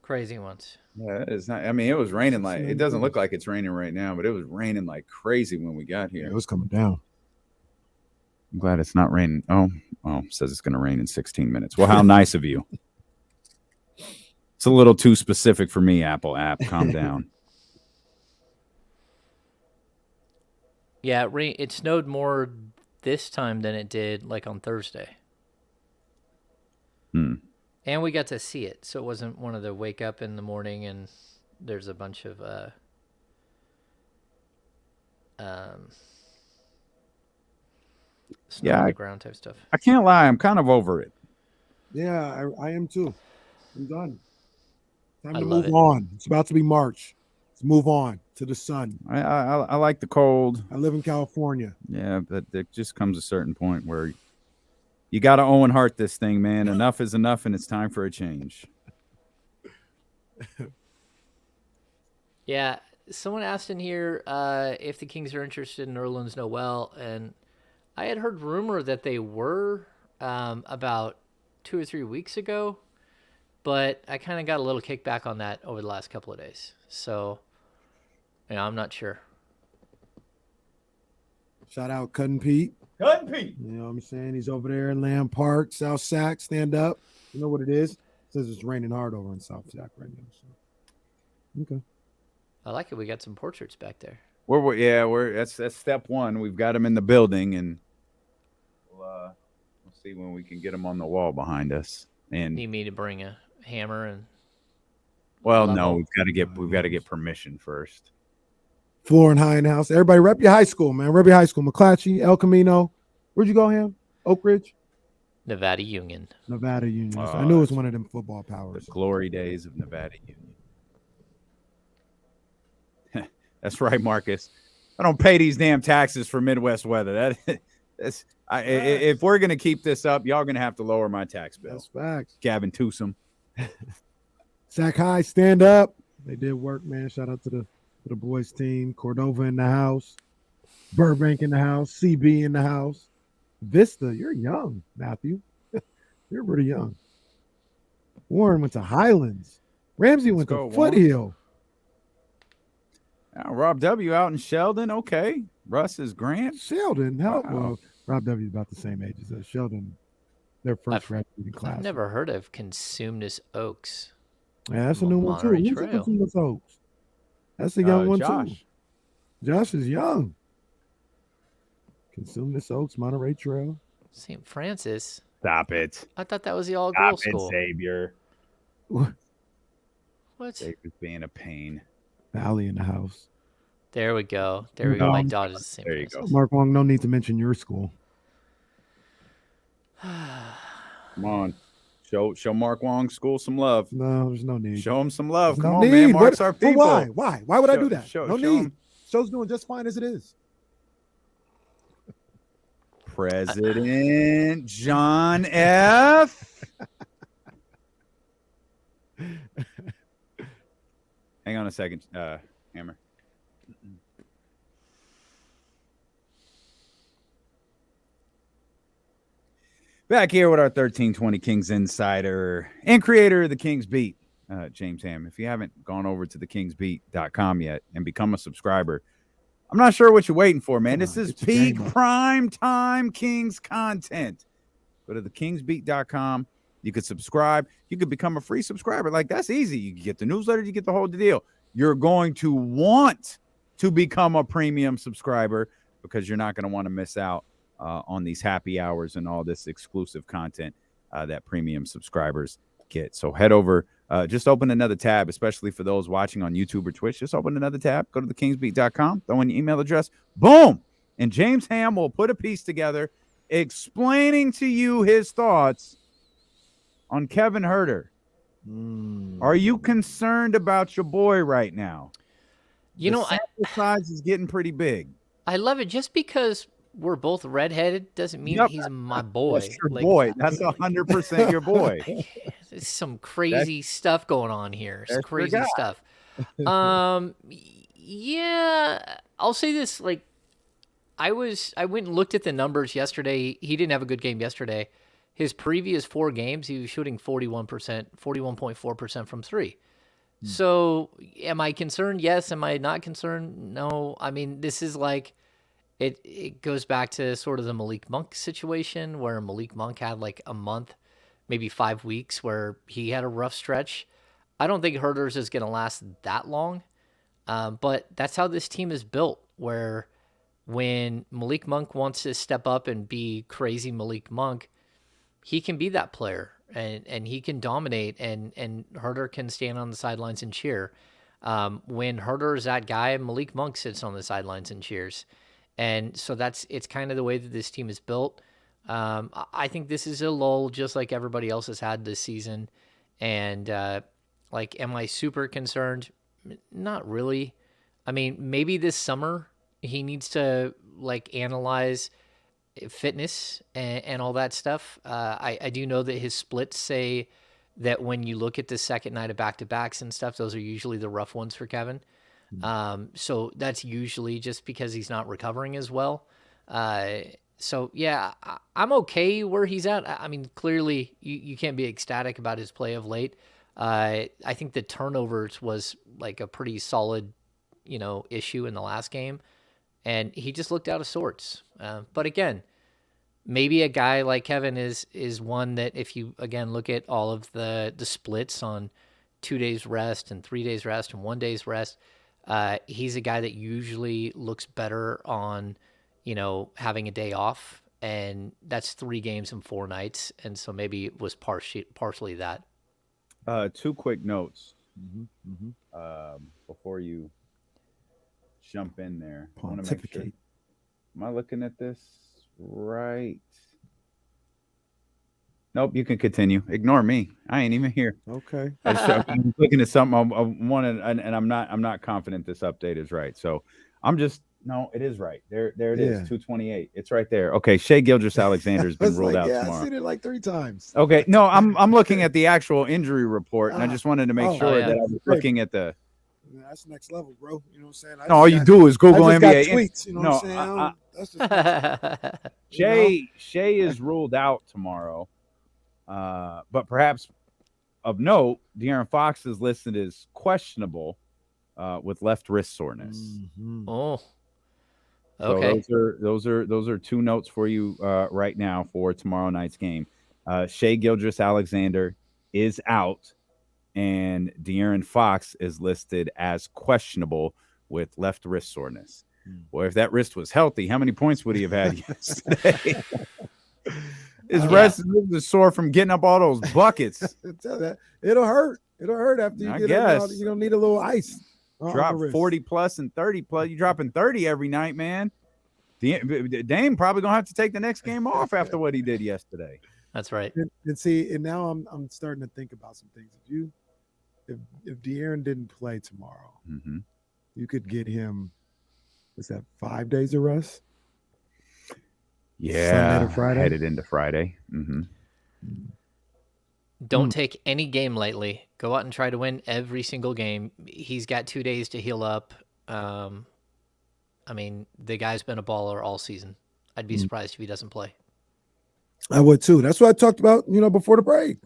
[SPEAKER 3] Crazy ones.
[SPEAKER 1] Yeah, it's not. I mean, it was raining like it doesn't look like it's raining right now, but it was raining like crazy when we got here.
[SPEAKER 2] Yeah, it was coming down.
[SPEAKER 1] I'm glad it's not raining. Oh, it says it's going to rain in 16 minutes. Well, how nice of you. It's a little too specific for me, Apple app. Calm down.
[SPEAKER 3] Yeah, it snowed more this time than it did like on Thursday. And we got to see it, so it wasn't one of the wake up in the morning and there's a bunch of snow on the ground type stuff.
[SPEAKER 1] I can't lie, I'm kind of over it.
[SPEAKER 2] Yeah, I am too. I'm done. Time to
[SPEAKER 3] love
[SPEAKER 2] move
[SPEAKER 3] it.
[SPEAKER 2] on. It's about to be March. Let's move on to the sun.
[SPEAKER 1] I like the cold.
[SPEAKER 2] I live in California.
[SPEAKER 1] Yeah, but there just comes a certain point where you got to Owen Hart this thing, man. Enough is enough, and it's time for a change.
[SPEAKER 3] Yeah, someone asked in here if the Kings are interested in Nerlens Noel, and I had heard rumor that they were about 2 or 3 weeks ago, but I kind of got a little kickback on that over the last couple of days. So, I'm not sure.
[SPEAKER 2] Shout out Cutting Pete.
[SPEAKER 1] Cutting Pete.
[SPEAKER 2] You know what I'm saying? He's over there in Lamb Park, South Sac. Stand up. You know what it is? It says it's raining hard over in South Sac right now. So. Okay.
[SPEAKER 3] I like it. We got some portraits back there.
[SPEAKER 1] That's step one. We've got them in the building, and we'll see when we can get them on the wall behind us. And
[SPEAKER 3] Need me to bring a hammer and?
[SPEAKER 1] Well, no, we've got to get permission first.
[SPEAKER 2] Floor and High House. Everybody rep your high school, man. Rep your high school. McClatchy, El Camino. Where'd you go, Ham? Oak Ridge?
[SPEAKER 3] Nevada Union.
[SPEAKER 2] Nevada Union. I knew it was one of them football powers.
[SPEAKER 1] The glory days of Nevada Union. That's right, Marcus. I don't pay these damn taxes for Midwest weather. If we're going to keep this up, y'all going to have to lower my tax bill.
[SPEAKER 2] That's facts.
[SPEAKER 1] Gavin Newsom.
[SPEAKER 2] Sac High, stand up. They did work, man. Shout out to the boys team. Cordova in the house. Burbank in the house. CB in the house. Vista, you're young, Matthew. You're pretty young. Warren went to Highlands. Ramsey went to Foothill.
[SPEAKER 1] Rob W. out in Sheldon. Okay. Russ is Grant.
[SPEAKER 2] Sheldon. Well, Rob W. is about the same age as Sheldon. Their first graduating class.
[SPEAKER 3] I've never heard of Consumnes Oaks.
[SPEAKER 2] Yeah, that's a new one too. Who's Consumnes Oaks? That's a young one
[SPEAKER 1] Josh.
[SPEAKER 2] too. Josh is young. Consumnes Oaks, Monterey Trail.
[SPEAKER 3] St. Francis.
[SPEAKER 1] Stop it.
[SPEAKER 3] I thought that was the
[SPEAKER 1] Stop
[SPEAKER 3] all-girls
[SPEAKER 1] it,
[SPEAKER 3] school.
[SPEAKER 1] Xavier.
[SPEAKER 3] What?
[SPEAKER 1] Xavier's being a pain.
[SPEAKER 2] Valley in the house.
[SPEAKER 3] There we go. There we go. My daughter's St.
[SPEAKER 1] There you
[SPEAKER 3] Francis.
[SPEAKER 1] go.
[SPEAKER 2] Mark Wong, no need to mention your school.
[SPEAKER 1] Come on. Show Mark Wong's school some love.
[SPEAKER 2] No, there's no need.
[SPEAKER 1] Show him some love.
[SPEAKER 2] There's
[SPEAKER 1] Come
[SPEAKER 2] no
[SPEAKER 1] on,
[SPEAKER 2] need.
[SPEAKER 1] man. Mark's our
[SPEAKER 2] But
[SPEAKER 1] people.
[SPEAKER 2] why? Why would I do that?
[SPEAKER 1] Show
[SPEAKER 2] no need.
[SPEAKER 1] him.
[SPEAKER 2] Show's doing just fine as it is.
[SPEAKER 1] President John F. Hang on a second, Hammer. Back here with our 1320 Kings insider and creator of the Kings Beat, James Ham. If you haven't gone over to thekingsbeat.com yet and become a subscriber, I'm not sure what you're waiting for, man. This is peak prime time Kings content. Go to thekingsbeat.com. You could subscribe. You could become a free subscriber. Like, that's easy. You get the newsletter. You get the whole deal. You're going to want to become a premium subscriber because you're not going to want to miss out on these happy hours and all this exclusive content that premium subscribers get. So head over. Just open another tab, especially for those watching on YouTube or Twitch. Just open another tab. Go to thekingsbeat.com. Throw in your email address. Boom. And James Ham will put a piece together explaining to you his thoughts on Kevin Huerter. Are you concerned about your boy right now?
[SPEAKER 3] You know,
[SPEAKER 1] the size is getting pretty big.
[SPEAKER 3] I love it. Just because we're both redheaded doesn't mean he's my boy.
[SPEAKER 1] That's your boy. That's 100% your boy.
[SPEAKER 3] There's some crazy stuff going on here. Some crazy stuff. Yeah, I'll say this. Like, I went and looked at the numbers yesterday. He didn't have a good game yesterday. His previous 4 games, he was shooting 41.4% from 3. So, am I concerned? Yes. Am I not concerned? No. I mean, this is like, it goes back to sort of the Malik Monk situation where Malik Monk had like a month, maybe 5 weeks where he had a rough stretch. I don't think Huerter's is going to last that long, but that's how this team is built, where when Malik Monk wants to step up and be crazy Malik Monk, he can be that player and he can dominate and Huerter can stand on the sidelines and cheer. When Huerter is that guy, Malik Monk sits on the sidelines and cheers. And so it's kind of the way that this team is built. I think this is a lull just like everybody else has had this season. And am I super concerned? Not really. I mean, maybe this summer he needs to analyze fitness and all that stuff. I do know that his splits say that when you look at the second night of back-to-backs and stuff, those are usually the rough ones for Kevin. So that's usually just because he's not recovering as well. So yeah, I'm okay where he's at. I mean, clearly you can't be ecstatic about his play of late. I think the turnovers was like a pretty solid, issue in the last game, and he just looked out of sorts. But again, maybe a guy like Kevin is one that if you again look at all of the splits on 2 days rest and 3 days rest and 1 day's rest, he's a guy that usually looks better on, having a day off, and that's 3 games and 4 nights, and so maybe it was partially that.
[SPEAKER 1] 2 quick notes before you jump in there. I want to make sure. Am I looking at this right? Nope, you can continue. Ignore me. I ain't even here.
[SPEAKER 2] Okay.
[SPEAKER 1] I'm looking at something I wanted, and I'm not confident this update is right. So no, it is right. There it is. 228. It's right there. Okay, Shai Gilgeous-Alexander's been ruled out tomorrow.
[SPEAKER 2] I've seen it like 3 times.
[SPEAKER 1] Okay, no, I'm looking at the actual injury report, and I just wanted to make sure that I was looking at the.
[SPEAKER 2] That's next level, bro. You know what I'm saying?
[SPEAKER 1] No, all you do is Google NBA
[SPEAKER 2] tweets. You know what I'm saying? That's
[SPEAKER 1] just Shai is ruled out tomorrow. But perhaps of note, De'Aaron Fox is listed as questionable with left wrist soreness.
[SPEAKER 3] Oh, okay.
[SPEAKER 1] So those are 2 notes for you right now for tomorrow night's game. Shai Gilgeous-Alexander is out, and De'Aaron Fox is listed as questionable with left wrist soreness. Boy, if that wrist was healthy, how many points would he have had yesterday? His wrist is sore from getting up all those buckets.
[SPEAKER 2] It'll hurt. It'll hurt after you get it. You don't need a little ice.
[SPEAKER 1] Drop 40 plus and 30 plus. You're dropping 30 every night, man. Dame probably gonna have to take the next game off after what he did yesterday.
[SPEAKER 3] That's right.
[SPEAKER 2] And now I'm starting to think about some things. If De'Aaron didn't play tomorrow, you could get him. Is that 5 days of rest?
[SPEAKER 1] Yeah,
[SPEAKER 2] Sunday to Friday?
[SPEAKER 1] Headed into Friday.
[SPEAKER 3] Don't take any game lightly. Go out and try to win every single game. He's got 2 days to heal up. I mean, the guy's been a baller all season. I'd be surprised if he doesn't play.
[SPEAKER 2] I would too. That's what I talked about, before the break.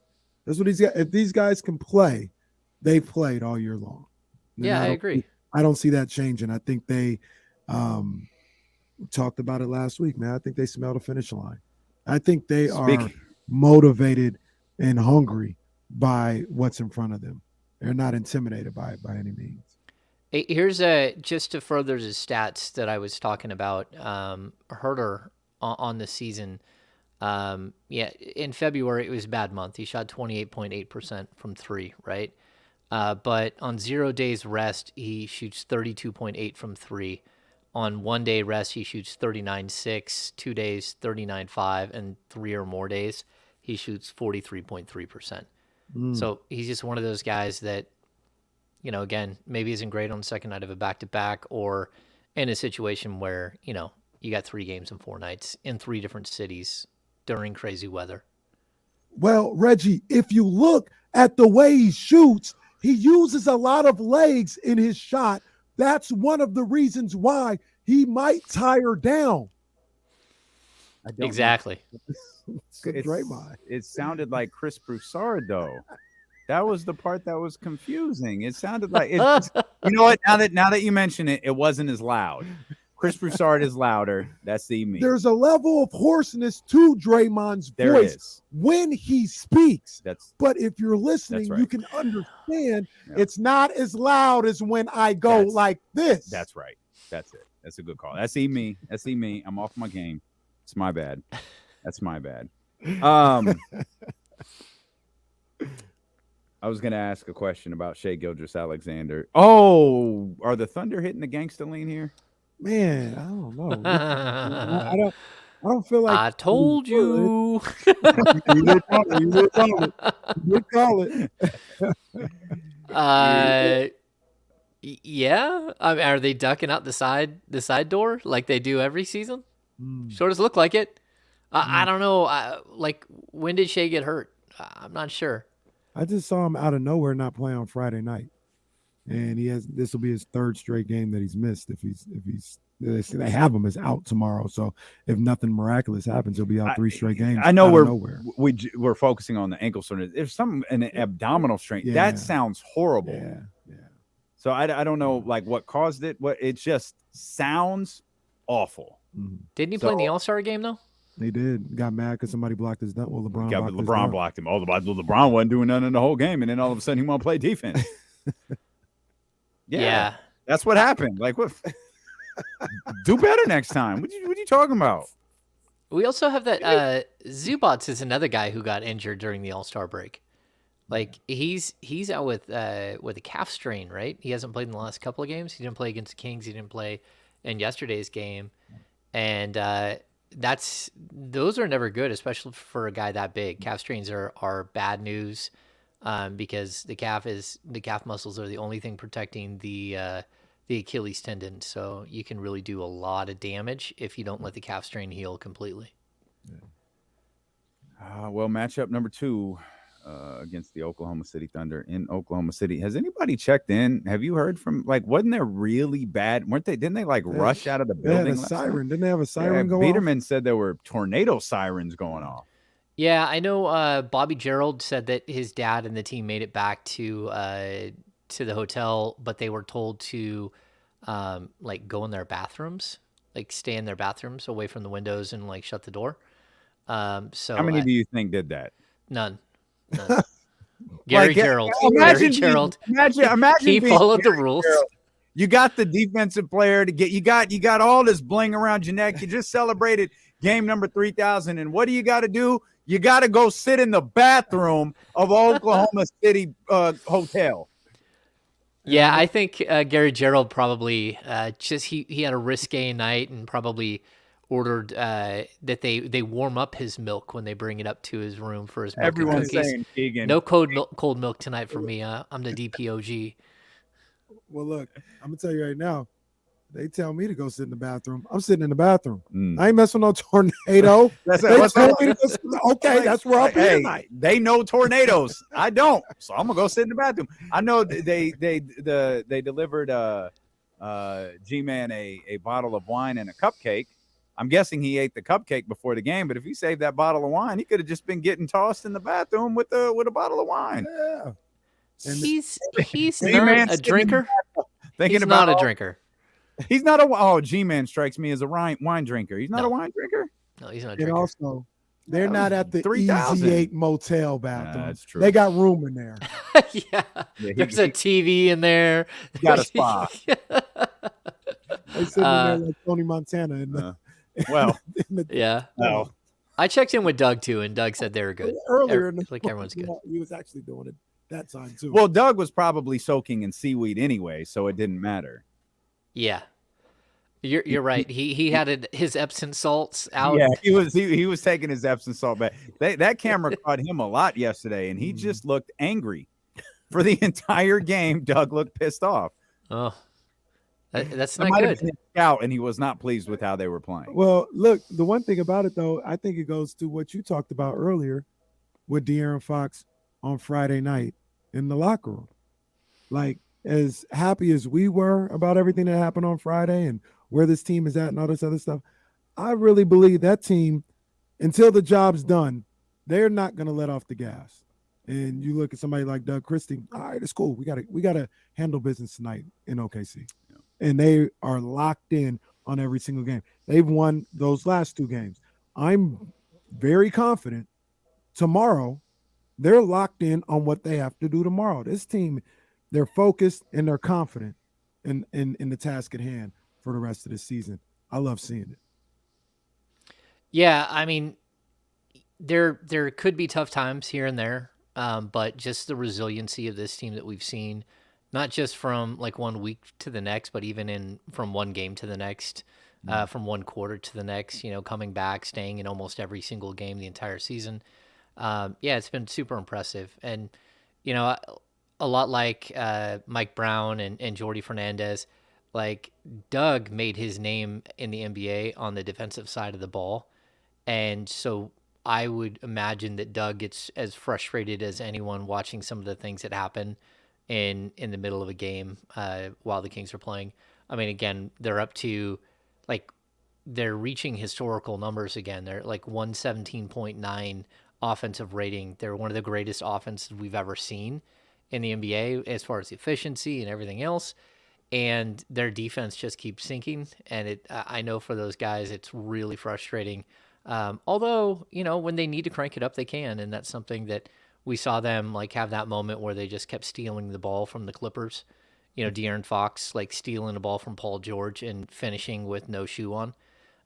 [SPEAKER 2] That's what he's got. If these guys can play, they played all year long. And
[SPEAKER 3] I agree.
[SPEAKER 2] I don't see that changing. I think they talked about it last week, man. I think they smell the finish line. I think they are motivated and hungry by what's in front of them. They're not intimidated by it by any means.
[SPEAKER 3] Here's just to further the stats that I was talking about. Huerter on the season. In February, it was a bad month. He shot 28.8% from three, right? But on 0 days rest, he shoots 32.8 from three. On 1 day rest, he shoots 39.6, 2 days, 39.5, and 3 or more days, he shoots 43.3%. So he's just one of those guys that, again, maybe isn't great on the second night of a back-to-back or in a situation where, you got 3 games in 4 nights in 3 different cities during crazy weather.
[SPEAKER 2] Well, Reggie, if you look at the way he shoots, he uses a lot of legs in his shot. That's one of the reasons why he might tire down.
[SPEAKER 3] Exactly.
[SPEAKER 1] It sounded like Chris Broussard, though. That was the part that was confusing. It sounded like you know what? Now that you mention it, it wasn't as loud. Chris Broussard is louder. That's me.
[SPEAKER 2] There's a level of hoarseness to Draymond's voice when he speaks. But if you're listening, you can understand it's not as loud as when I go like this.
[SPEAKER 1] That's right. That's it. That's a good call. That's me. I'm off my game. It's my bad. That's my bad. I was going to ask a question about Shai Gilgeous-Alexander. Oh, are the Thunder hitting the gangsta lean here?
[SPEAKER 2] Man, I don't know. I don't feel like
[SPEAKER 3] I told you.
[SPEAKER 2] You did call it.
[SPEAKER 3] Yeah. I mean, are they ducking out the side door like they do every season? Sure does look like it. I don't know. When did Shai get hurt? I'm not sure.
[SPEAKER 2] I just saw him out of nowhere not play on Friday night. And this will be his 3rd straight game that he's missed. If they have him as out tomorrow, so if nothing miraculous happens, he'll be out 3 straight games.
[SPEAKER 1] I know we're focusing on the ankle soreness. If an abdominal strain, that sounds horrible.
[SPEAKER 2] Yeah.
[SPEAKER 1] So I don't know what caused it. It just sounds awful.
[SPEAKER 3] Didn't he play in the All-Star game though?
[SPEAKER 2] He did. Got mad because somebody blocked his dunk. Well,
[SPEAKER 1] LeBron blocked him. LeBron wasn't doing nothing in the whole game, and then all of a sudden he want to play defense. Yeah, that's what happened. What? Do better next time. What you talking about?
[SPEAKER 3] We also have that Zubats is another guy who got injured during the All-Star break. He's out with a calf strain, right? He hasn't played in the last couple of games. He didn't play against the Kings. He didn't play in yesterday's game, and those are never good, especially for a guy that big. Calf strains are bad news. Because the calf muscles are the only thing protecting the Achilles tendon. So you can really do a lot of damage if you don't let the calf strain heal completely.
[SPEAKER 1] Well, matchup number 2 against the Oklahoma City Thunder in Oklahoma City. Has anybody checked in? Have you heard from wasn't there really bad? Didn't they rush out of the building?
[SPEAKER 2] They had a siren. Didn't they have a siren going off?
[SPEAKER 1] Biederman said there were tornado sirens going off.
[SPEAKER 3] Yeah, I know Bobby Gerald said that his dad and the team made it back to the hotel, but they were told to go in their bathrooms, stay in their bathrooms away from the windows and shut the door. So
[SPEAKER 1] how many do you think did that?
[SPEAKER 3] None. Gary Gerald.
[SPEAKER 1] Imagine
[SPEAKER 3] Gerald.
[SPEAKER 1] Imagine
[SPEAKER 3] he followed the rules.
[SPEAKER 1] You got the defensive player to get. You got all this bling around your neck. You just celebrated game number 3,000, and what do you got to do? You got to go sit in the bathroom of Oklahoma City hotel.
[SPEAKER 3] Yeah, I think Gary Gerald probably just he had a risque night and probably ordered that they warm up his milk when they bring it up to his room for his milk
[SPEAKER 1] Everyone's
[SPEAKER 3] and cookies.
[SPEAKER 1] saying Keegan.
[SPEAKER 3] No cold milk tonight for me. I'm the DPOG.
[SPEAKER 2] Well, look, I'm gonna tell you right now. They tell me to go sit in the bathroom. I'm sitting in the bathroom. I ain't messing with no tornado.
[SPEAKER 1] That's
[SPEAKER 2] that's where I'll be tonight.
[SPEAKER 1] They know tornadoes. I don't, so I'm gonna go sit in the bathroom. I know they delivered G-Man a bottle of wine and a cupcake. I'm guessing he ate the cupcake before the game, but if he saved that bottle of wine, he could have just been getting tossed in the bathroom with a bottle of wine.
[SPEAKER 2] Yeah.
[SPEAKER 3] And he's not a drinker. He's not a drinker.
[SPEAKER 1] He's not a G-Man strikes me as a wine drinker. He's not a wine drinker.
[SPEAKER 3] No, he's not a drinker.
[SPEAKER 2] And also, they're not at the
[SPEAKER 1] 3,000.
[SPEAKER 2] Easy 8 motel bathroom.
[SPEAKER 1] That's true.
[SPEAKER 2] They got room in there.
[SPEAKER 3] Yeah, there's a TV in there.
[SPEAKER 1] Got a spa.
[SPEAKER 2] They sitting in there like Tony Montana.
[SPEAKER 3] Yeah.
[SPEAKER 1] No.
[SPEAKER 3] I checked in with Doug too, and Doug said they were good.
[SPEAKER 2] Earlier,
[SPEAKER 3] everyone's good.
[SPEAKER 2] He was actually doing it that time too.
[SPEAKER 1] Well, Doug was probably soaking in seaweed anyway, so it didn't matter.
[SPEAKER 3] Yeah, you're right. He had his Epsom salts out.
[SPEAKER 1] Yeah, he was taking his Epsom salt back. That camera caught him a lot yesterday, and he just looked angry for the entire game. Doug looked pissed off.
[SPEAKER 3] Oh, that's not good.
[SPEAKER 1] Out, and he was not pleased with how they were playing.
[SPEAKER 2] Well, look, the one thing about it though, I think it goes to what you talked about earlier with De'Aaron Fox on Friday night in the locker room. Like, as happy as we were about everything that happened on Friday and where this team is at and all this other stuff, I really believe that team, until the job's done, they're not going to let off the gas. And you look at somebody like Doug Christie, all right, it's cool. We gotta handle business tonight in OKC. Yeah. And they are locked in on every single game. They've won those last 2 games. I'm very confident tomorrow they're locked in on what they have to do tomorrow. This team, they're focused and they're confident in the task at hand for the rest of the season. I love seeing it.
[SPEAKER 3] Yeah, I mean, there could be tough times here and there, but just the resiliency of this team that we've seen, not just from like one week to the next, but even from one game to the next, from one quarter to the next, coming back, staying in almost every single game the entire season. Yeah, it's been super impressive. And, a lot like Mike Brown and Jordy Fernandez, like Doug made his name in the NBA on the defensive side of the ball. And so I would imagine that Doug gets as frustrated as anyone watching some of the things that happen in the middle of a game while the Kings are playing. I mean, again, they're up to they're reaching historical numbers again. They're like 117.9 offensive rating. They're one of the greatest offenses we've ever seen in the NBA as far as efficiency and everything else. And their defense just keeps sinking. And I know for those guys, it's really frustrating. Although, when they need to crank it up, they can. And that's something that we saw them have that moment where they just kept stealing the ball from the Clippers. De'Aaron Fox, stealing the ball from Paul George and finishing with no shoe on.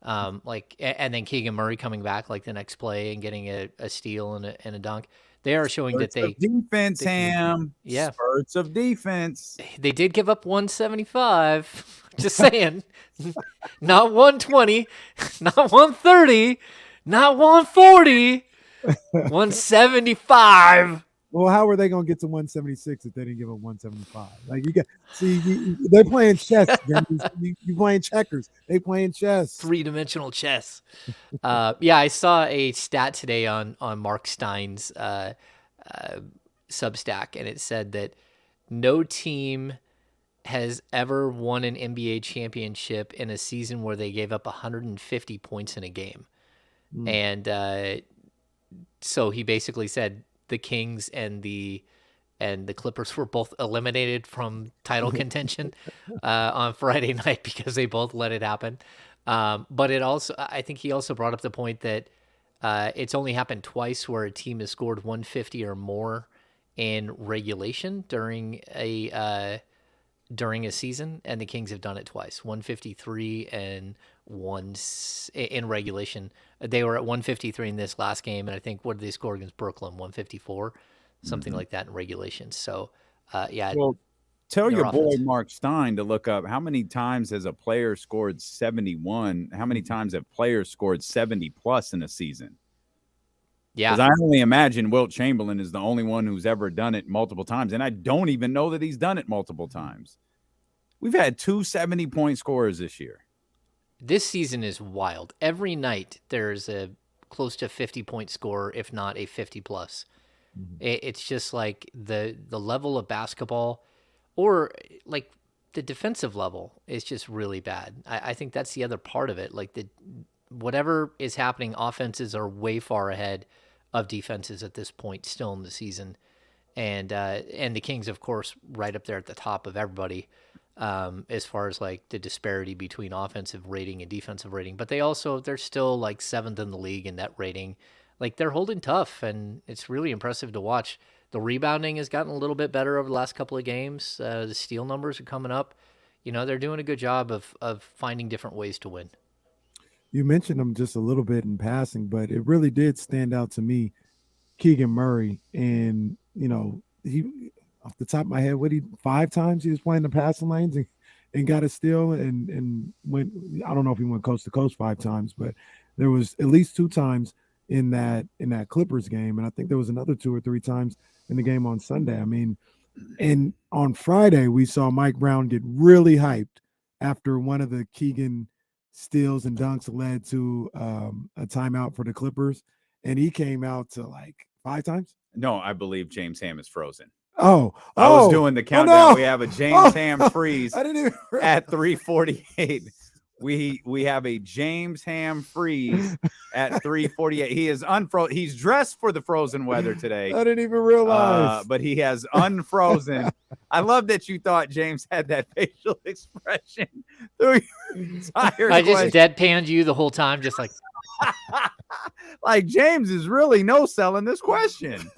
[SPEAKER 3] And then Keegan Murray coming back the next play and getting a steal and a dunk. They are showing
[SPEAKER 1] Spurts
[SPEAKER 3] that they
[SPEAKER 1] defense, Ham.
[SPEAKER 3] Yeah,
[SPEAKER 1] spurts of defense.
[SPEAKER 3] They did give up 175. Just saying, not 120, not 130, not 140, 175.
[SPEAKER 2] Well, how are they going to get to 176 if they didn't give up 175? They're playing chess. You playing checkers. They playing chess.
[SPEAKER 3] 3-dimensional chess. Yeah, I saw a stat today on Mark Stein's Substack, and it said that no team has ever won an NBA championship in a season where they gave up 150 points in a game. And so he basically said the Kings and the Clippers were both eliminated from title contention on Friday night because they both let it happen. But I think he also brought up the point that it's only happened twice where a team has scored 150 or more in regulation during a during a season, and the Kings have done it twice, 153 and in regulation. They were at 153 in this last game, and I think what did they score against Brooklyn? 154, something like that in regulation. So, yeah,
[SPEAKER 1] Well, tell
[SPEAKER 3] their
[SPEAKER 1] your boy
[SPEAKER 3] offense.
[SPEAKER 1] Mark Stein to look up how many times has a player scored 71? How many times have players scored 70 plus in a season? Because
[SPEAKER 3] Yeah,
[SPEAKER 1] I only imagine Wilt Chamberlain is the only one who's ever done it multiple times. And I don't even know that he's done it multiple times. We've had 2 70-point scorers this year.
[SPEAKER 3] this season is wild. Every night there's a close to 50-point score, if not a 50 plus. It's just like the level of basketball, or like the defensive level, is just really bad. I think that's the other part of it. Like whatever is happening, offenses are way far ahead of defenses at this point still in the season, and the Kings, of course, right up there at the top of everybody, as far as like the disparity between offensive rating and defensive rating. But they're still like 7th in the league in net rating. Like, they're holding tough, and it's really impressive to watch. The rebounding has gotten a little bit better over the last couple of games. The steal numbers are coming up. They're doing a good job of finding different ways to win.
[SPEAKER 2] You mentioned him just a little bit in passing, but it really did stand out to me, Keegan Murray. And, he, off the top of my head, 5 times he was playing the passing lanes and got a steal and went, I don't know if he went coast to coast 5 times, but there was at least 2 times in that Clippers game. And I think there was another 2 or 3 times in the game on Sunday. I mean, and on Friday, we saw Mike Brown get really hyped after one of the Keegan steals and dunks led to a timeout for the Clippers. And he came out to like 5 times.
[SPEAKER 1] No, I believe James Ham is frozen.
[SPEAKER 2] I
[SPEAKER 1] was doing the countdown.
[SPEAKER 2] No.
[SPEAKER 1] We have a James Ham freeze
[SPEAKER 2] I didn't even
[SPEAKER 1] at 3:48. We have a James Ham freeze at 3:48. He is unfrozen. He's dressed for the frozen weather today.
[SPEAKER 2] I didn't even realize.
[SPEAKER 1] But he has unfrozen. I love that you thought James had that facial expression through your entire
[SPEAKER 3] I just deadpanned you the whole time, just like.
[SPEAKER 2] Like,
[SPEAKER 1] James is really no-selling this question.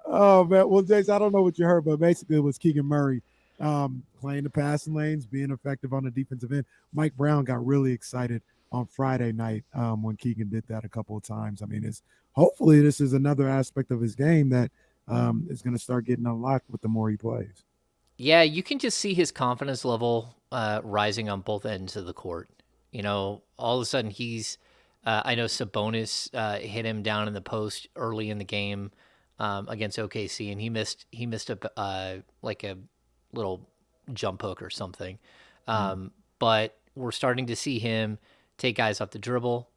[SPEAKER 2] Oh, man. Well, Jace, I don't know what you heard, but basically it was Keegan Murray playing the passing lanes, being effective on the defensive end. Mike Brown got really excited on Friday night when Keegan did that a couple of times. I mean, hopefully this is another aspect of his game that is going to start getting unlocked with the more he plays.
[SPEAKER 3] Yeah, you can just see his confidence level rising on both ends of the court. All of a sudden he's I know Sabonis hit him down in the post early in the game against OKC, and he missed a like a little jump hook or something. But we're starting to see him take guys off the dribble.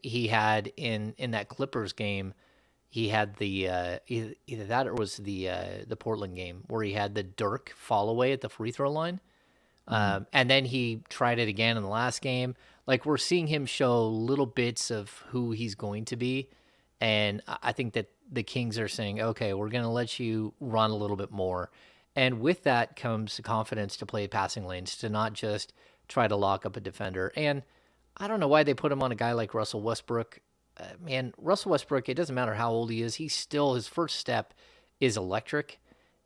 [SPEAKER 3] He had in that Clippers game, he had the either that or was the Portland game where he had the Dirk fall away at the free throw line. And then he tried it again in the last game. Like, we're seeing him show little bits of who he's going to be. And I think that the Kings are saying, okay, we're going to let you run a little bit more. And with that comes the confidence to play passing lanes, to not just try to lock up a defender. And I don't know why they put him on a guy like Russell Westbrook. Man, Russell Westbrook, it doesn't matter how old he is. His first step is electric.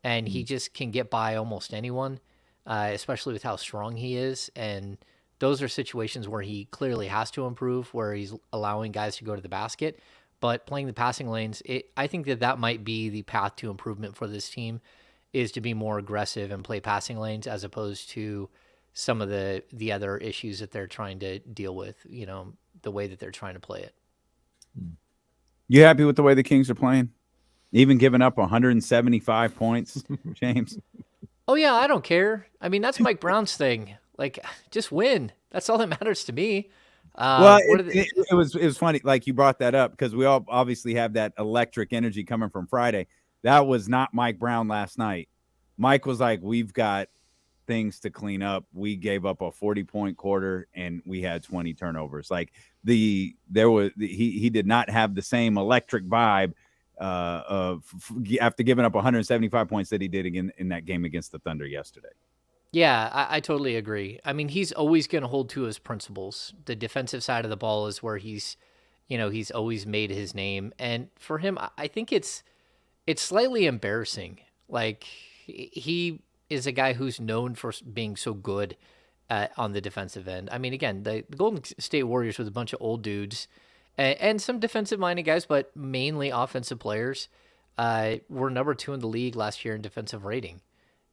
[SPEAKER 3] And he just can get by almost anyone. Especially with how strong he is. And those are situations where he clearly has to improve, where he's allowing guys to go to the basket. But playing the passing lanes, I think that might be the path to improvement for this team, is to be more aggressive and play passing lanes as opposed to some of the other issues that they're trying to deal with, the way that they're trying to play it.
[SPEAKER 1] You happy with the way the Kings are playing? Even giving up 175 points, James?
[SPEAKER 3] Oh, yeah, I don't care. I mean, that's Mike Brown's thing. Like, just win. That's all that matters to me.
[SPEAKER 1] Well, it was funny. Like, you brought that up because we all obviously have that electric energy coming from Friday. That was not Mike Brown last night. Mike was like, we've got things to clean up. We gave up a 40-point quarter and we had 20 turnovers. Like, he did not have the same electric vibe after giving up 175 points that he did again in that game against the Thunder yesterday.
[SPEAKER 3] Yeah, I totally agree. I mean, he's always going to hold to his principles. The defensive side of the ball is where he's always made his name. And for him, I think it's slightly embarrassing. Like, he is a guy who's known for being so good on the defensive end. I mean, again, the Golden State Warriors with a bunch of old dudes and some defensive-minded guys, but mainly offensive players, were number 2 in the league last year in defensive rating.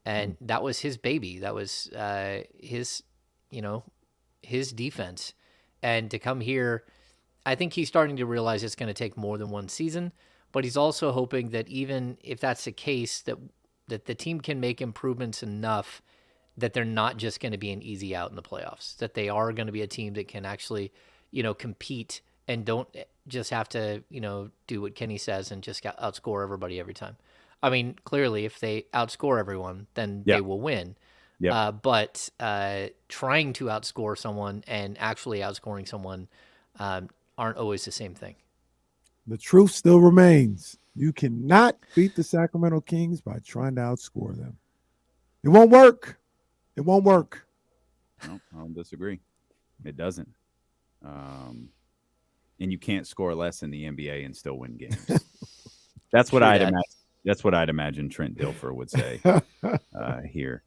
[SPEAKER 3] And that was his baby. That was his defense. And to come here, I think he's starting to realize it's going to take more than one season, but he's also hoping that even if that's the case, that the team can make improvements enough that they're not just going to be an easy out in the playoffs, that they are going to be a team that can actually, compete and don't just have to, do what Kenny says and just outscore everybody every time. I mean, clearly, if they outscore everyone, then they will win.
[SPEAKER 1] Yep.
[SPEAKER 3] But trying to outscore someone and actually outscoring someone aren't always the same thing.
[SPEAKER 2] The truth still remains. You cannot beat the Sacramento Kings by trying to outscore them. It won't work. It won't work.
[SPEAKER 1] No, I don't disagree. It doesn't. And you can't score less in the NBA and still win games. That's what I'd imagine. That's what I'd imagine Trent Dilfer would say here.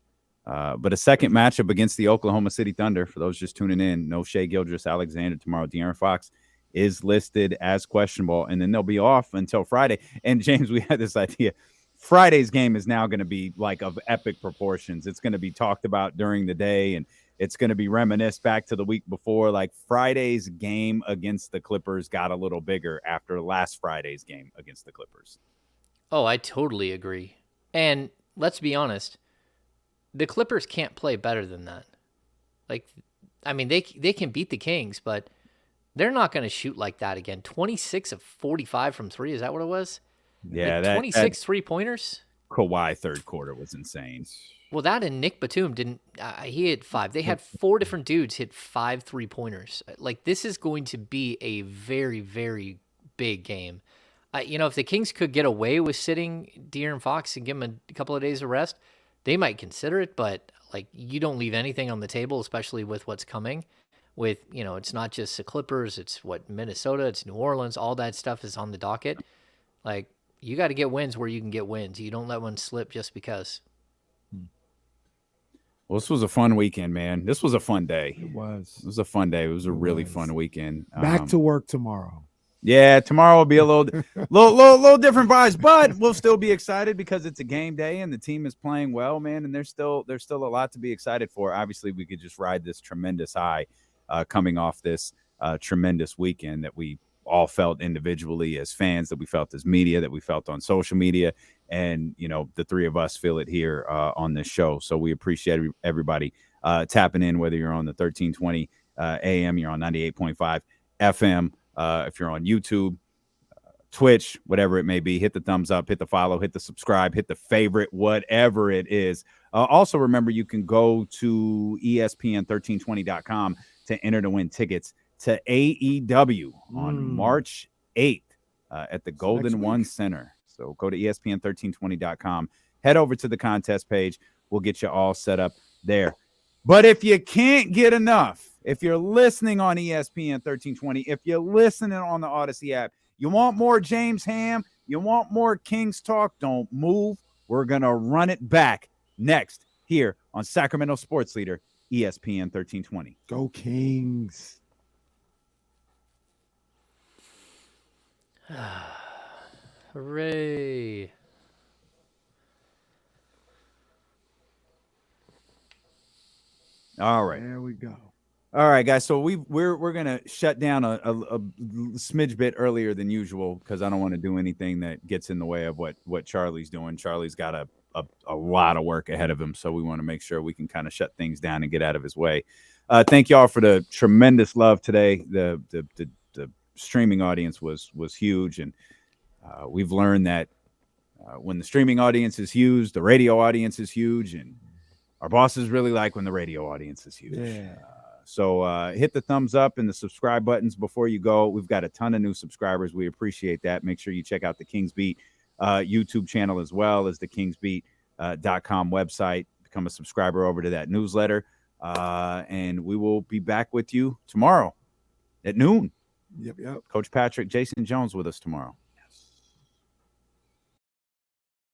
[SPEAKER 1] But a second matchup against the Oklahoma City Thunder. For those just tuning in, no Shai Gilgeous-Alexander tomorrow. De'Aaron Fox is listed as questionable, and then they'll be off until Friday. And James, we had this idea. Friday's game is now going to be like of epic proportions. It's going to be talked about during the day, and it's going to be reminisced back to the week before. Like Friday's game against the Clippers got a little bigger after last Friday's game against the Clippers.
[SPEAKER 3] Oh, I totally agree. And let's be honest, the Clippers can't play better than that. Like, I mean, they can beat the Kings, but they're not going to shoot like that again. 26 of 45 from 3, is that what it was?
[SPEAKER 1] Yeah,
[SPEAKER 3] like 26 3-pointers.
[SPEAKER 1] Kawhi third quarter was insane.
[SPEAKER 3] Well, that and Nick Batum didn't. He hit 5. They had 4 different dudes hit 5 3-pointers. Like, this is going to be a very, very big game. If the Kings could get away with sitting De'Aaron Fox and give him a couple of days of rest, they might consider it. But like, you don't leave anything on the table, especially with what's coming. With it's not just the Clippers. It's Minnesota. It's New Orleans. All that stuff is on the docket. Like, you got to get wins where you can get wins. You don't let one slip just because.
[SPEAKER 1] Well, this was a fun weekend, man. This was a fun day.
[SPEAKER 2] It was.
[SPEAKER 1] It was a fun day. It was a really fun weekend.
[SPEAKER 2] Back to work tomorrow.
[SPEAKER 1] Yeah, tomorrow will be a little different vibes, but we'll still be excited because it's a game day and the team is playing well, man. And there's still a lot to be excited for. Obviously, we could just ride this tremendous high coming off this tremendous weekend that we all felt individually as fans, that we felt as media, that we felt on social media, and the three of us feel it here on this show. So we appreciate everybody tapping in, whether you're on the 1320 AM, you're on 98.5 FM. If you're on YouTube, Twitch, whatever it may be, hit the thumbs up, hit the follow, hit the subscribe, hit the favorite, whatever it is. Also, remember, you can go to ESPN1320.com to enter to win tickets to AEW on March 8th at the Golden One Center. So go to ESPN1320.com, head over to the contest page. We'll get you all set up there. But if you can't get enough, if you're listening on ESPN 1320, if you're listening on the Odyssey app, you want more James Ham, you want more Kings talk, don't move. We're going to run it back next here on Sacramento Sports Leader, ESPN 1320.
[SPEAKER 2] Go Kings.
[SPEAKER 3] Hooray.
[SPEAKER 1] All right.
[SPEAKER 2] There we go.
[SPEAKER 1] All right, guys. So we're gonna shut down a smidge bit earlier than usual because I don't want to do anything that gets in the way of what Charlie's doing. Charlie's got a lot of work ahead of him, so we want to make sure we can kind of shut things down and get out of his way. Thank y'all for the tremendous love today. The streaming audience was huge, and we've learned that when the streaming audience is huge, the radio audience is huge, and our bosses really like when the radio audience is huge.
[SPEAKER 2] Yeah.
[SPEAKER 1] So hit the thumbs up and the subscribe buttons before you go. We've got a ton of new subscribers. We appreciate that. Make sure you check out the Kings Beat YouTube channel as well as the kingsbeat.com website. Become a subscriber over to that newsletter. And we will be back with you tomorrow at noon.
[SPEAKER 2] Yep.
[SPEAKER 1] Coach Patrick, Jason Jones with us tomorrow.